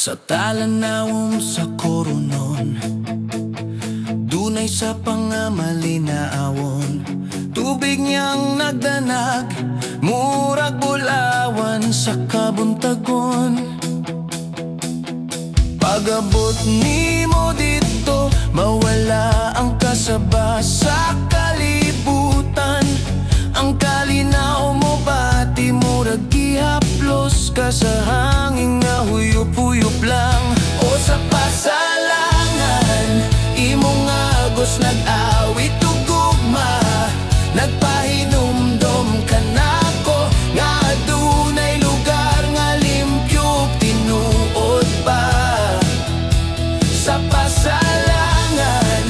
Sa talanawom sa koronon, dunay sa pangamalinaawon. Tubig niyang nagdanag, murag bulawan sa kabuntagon. Pag-abot nimo dito, mawala ang kasaba sa kalibutan. Ang kalinaw mo bati, murag gihaplos ka sa hangin nga huyop-huyop lang. O sa pasalangan, imong agos nag-awit ug gugma, nagpahinumdom ka nako nga adunay lugar nga limpyo tinuod pa. Sa pasalangan,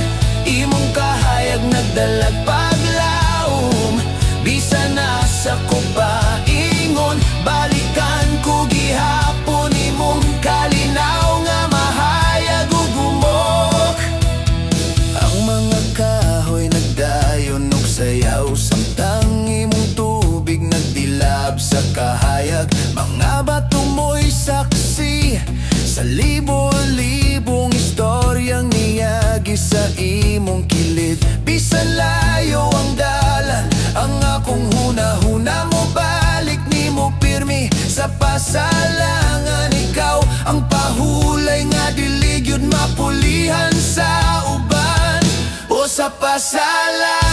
imong kahayag nagdalag paglaom, bisan nasa ko pa ingon, balikan ko gihapon imong kalinaw nga mahayag ug humok. Ang mga kahoy nagdayon og sayaw, samtang imong tubig nagdilab sa kahayag. Mga bato mo'y saksi sa libo-libong istoryang niyagi sa imong kilid. Bisan layo ang dalan, ang akong huna-huna mo balik nimo pirmi. Sa pasalangan, ikaw ang pahulay nga dili gyud mapulihan sa uban. O sa pasalangan,